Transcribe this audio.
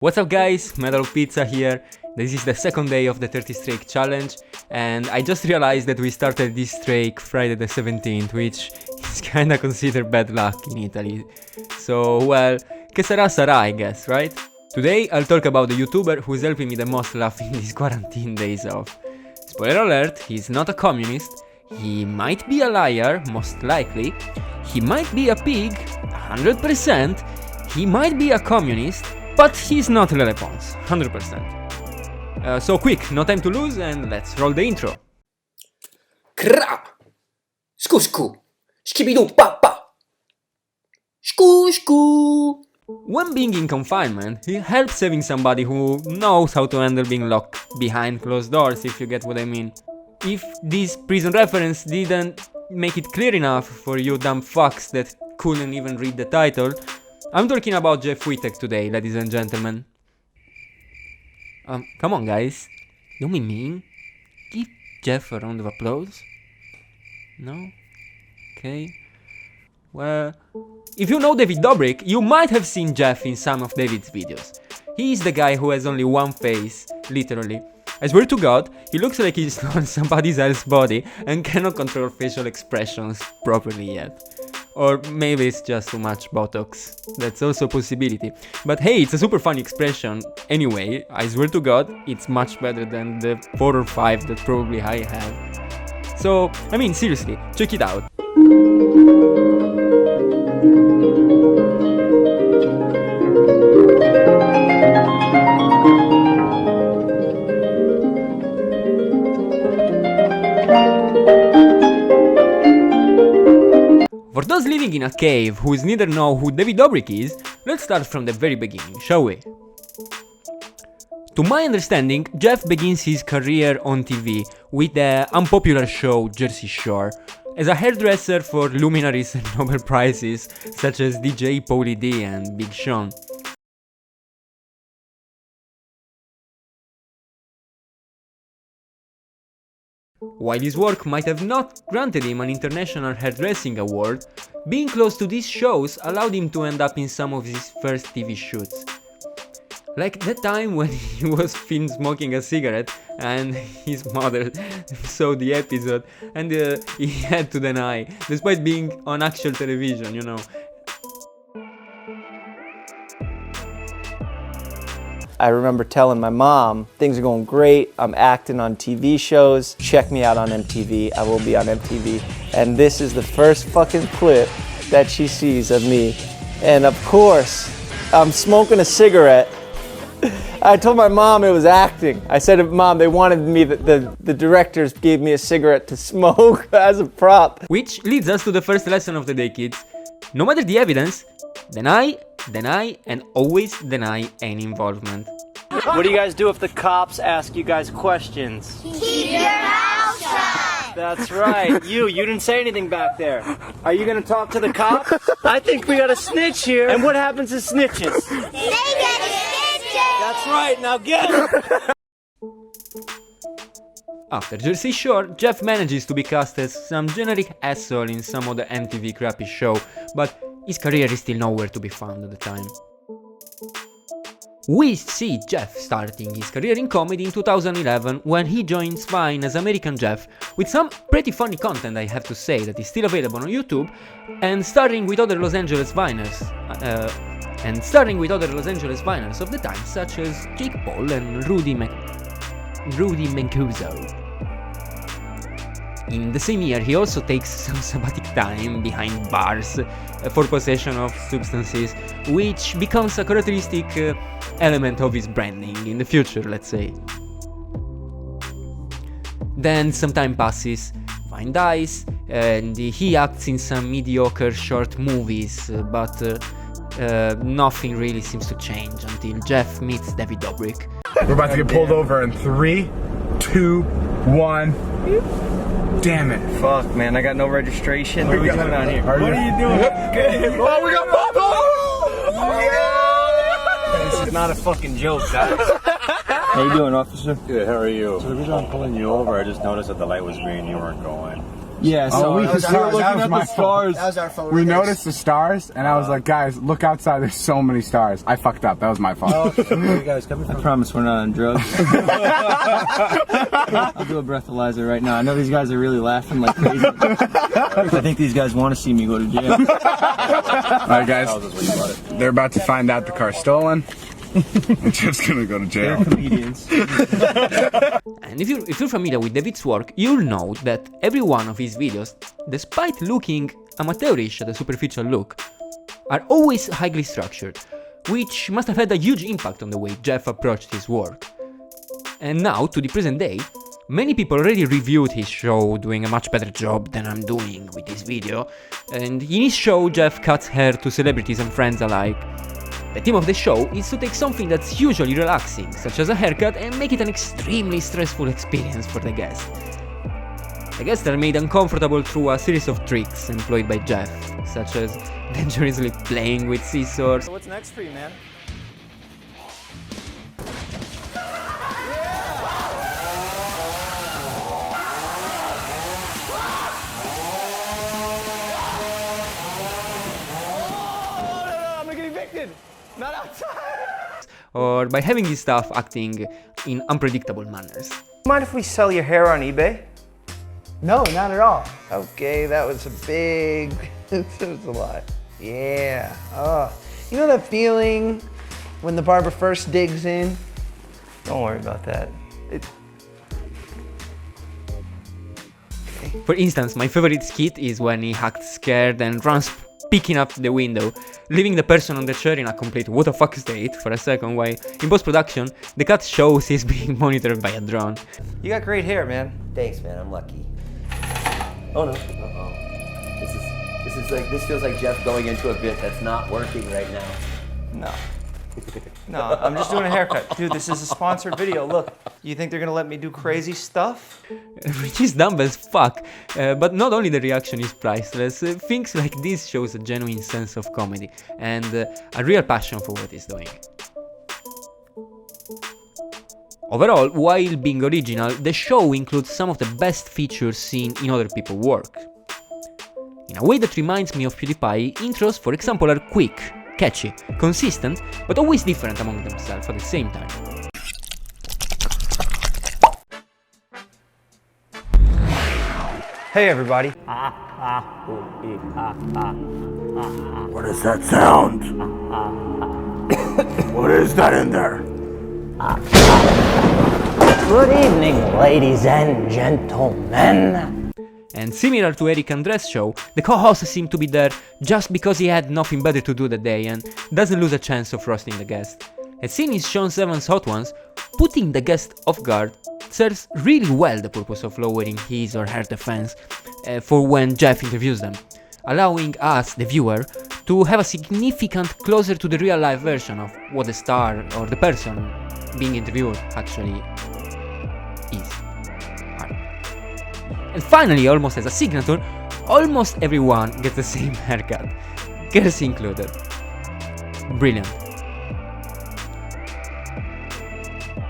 What's up guys, Metal Pizza here. This is the second day of the 30 streak challenge and I just realized that we started this streak Friday the 17th, which is kinda considered bad luck in Italy. So well, che sarà sarà I guess, right? Today I'll talk about the YouTuber who's helping me the most laugh in these quarantine days off. Spoiler alert, he's not a communist, he might be a liar, most likely, he might be a pig, 100%, he might be a communist, but he's not Le Pons, 100%. So quick, no time to lose and let's roll the intro. Kra! Sku sku! Skibidoo pa pa! Sku sku! When being in confinement, it helps having somebody who knows how to handle being locked behind closed doors, if you get what I mean. If this prison reference didn't make it clear enough for you dumb fucks that couldn't even read the title, I'm talking about Jeff Wittek today, ladies and gentlemen. Come on guys, don't be mean. Give Jeff a round of applause. No? Okay. Well, if you know David Dobrik, you might have seen Jeff in some of David's videos. He is the guy who has only one face, literally. I swear to God, he looks like he's on somebody else's body and cannot control facial expressions properly yet. Or maybe it's just too much Botox. That's also a possibility. But hey, it's a super funny expression. Anyway, I swear to God, it's much better than the 4 or 5 that probably I have. So, I mean, seriously, check it out. For those living in a cave who neither know who David Dobrik is, let's start from the very beginning, shall we? To my understanding, Jeff begins his career on TV with the unpopular show Jersey Shore, as a hairdresser for luminaries and Nobel Prizes such as DJ Pauly D and Big Sean. While his work might have not granted him an international hairdressing award, being close to these shows allowed him to end up in some of his first TV shoots. Like that time when he was filmed smoking a cigarette and his mother saw the episode and he had to deny, despite being on actual television, you know. I remember telling my mom, things are going great, I'm acting on TV shows, check me out on MTV, I will be on MTV. And this is the first fucking clip that she sees of me. And of course, I'm smoking a cigarette. I told my mom it was acting. I said, Mom, they wanted me, the directors gave me a cigarette to smoke as a prop. Which leads us to the first lesson of the day, kids. No matter the evidence, deny, and always deny any involvement. What do you guys do if the cops ask you guys questions? Keep your mouth shut! That's right. You didn't say anything back there. Are you gonna talk to the cops? I think we got a snitch here. And what happens to snitches? They get stitches! That's right, now get him! After Jersey Shore, Jeff manages to be cast as some generic asshole in some other MTV crappy show, but his career is still nowhere to be found at the time. We see Jeff starting his career in comedy in 2011 when he joins Vine as American Jeff, with some pretty funny content I have to say that is still available on YouTube, and starring with other Los Angeles Viners of the time such as Jake Paul and Rudy Mancuso. In the same year, he also takes some sabbatic time behind bars for possession of substances, which becomes a characteristic element of his branding in the future, let's say. Then some time passes, Vine dies, and he acts in some mediocre short movies, but nothing really seems to change until Jeff meets David Dobrik. We're about to get pulled over in 3, 2, 1. Damn it. Fuck, man, I got no registration. What are we doing out here? What are you doing? Good. Oh, we got Papa! This is not a fucking joke, guys. How you doing, officer? Good, how are you? So the reason I'm pulling you over, I just noticed that the light was green, you weren't going. Yeah, so we we were looking at the stars. That was our phone. We noticed the stars, and I was like, guys, look outside. There's so many stars. I fucked up. That was my fault. Where are you guys coming from? I promise we're not on drugs. I'll do a breathalyzer right now. I know these guys are really laughing like crazy. I think these guys want to see me go to jail. All right, guys. They're about to find out the car's stolen. I'm just gonna go to jail. They're comedians. And if you're familiar with David's work, you'll know that every one of his videos, despite looking amateurish at a superficial look, are always highly structured, which must have had a huge impact on the way Jeff approached his work. And now, to the present day, many people already reviewed his show doing a much better job than I'm doing with this video, and in his show Jeff cuts hair to celebrities and friends alike. The theme of the show is to take something that's usually relaxing, such as a haircut, and make it an extremely stressful experience for the guest. The guests are made uncomfortable through a series of tricks employed by Jeff, such as dangerously playing with scissors. So what's next for you, man? I'm gonna get evicted! Not outside! Or by having his staff acting in unpredictable manners. Mind if we sell your hair on eBay? No, not at all. Okay, that was a big... that was a lot. Yeah. Oh, you know that feeling when the barber first digs in? Don't worry about that. For instance, my favorite skit is when he acts scared and runs peeking up the window, leaving the person on the chair in a complete what the fuck state for a second while, in post-production, the cut shows he's being monitored by a drone. You got great hair, man. Thanks, man. I'm lucky. Oh no. Uh-oh. This feels like Jeff going into a bit that's not working right now. No. No, I'm just doing a haircut. Dude, this is a sponsored video. Look, you think they're gonna let me do crazy stuff? Which is dumb as fuck, but not only the reaction is priceless, things like this shows a genuine sense of comedy and a real passion for what he's doing. Overall, while being original, the show includes some of the best features seen in other people's work. In a way that reminds me of Pewdiepie, intros, for example, are quick, catchy, consistent, but always different among themselves at the same time. Hey, everybody. What is that sound? What is that in there? Good evening, ladies and gentlemen. And similar to Eric Andre's show, the co-host seemed to be there just because he had nothing better to do that day and doesn't lose a chance of roasting the guest. As seen in Sean Seven's Hot Ones, putting the guest off guard serves really well the purpose of lowering his or her defense for when Jeff interviews them, allowing us, the viewer, to have a significant closer to the real life version of what the star or the person being interviewed actually is. And finally, almost as a signature, almost everyone gets the same haircut, girls included. Brilliant.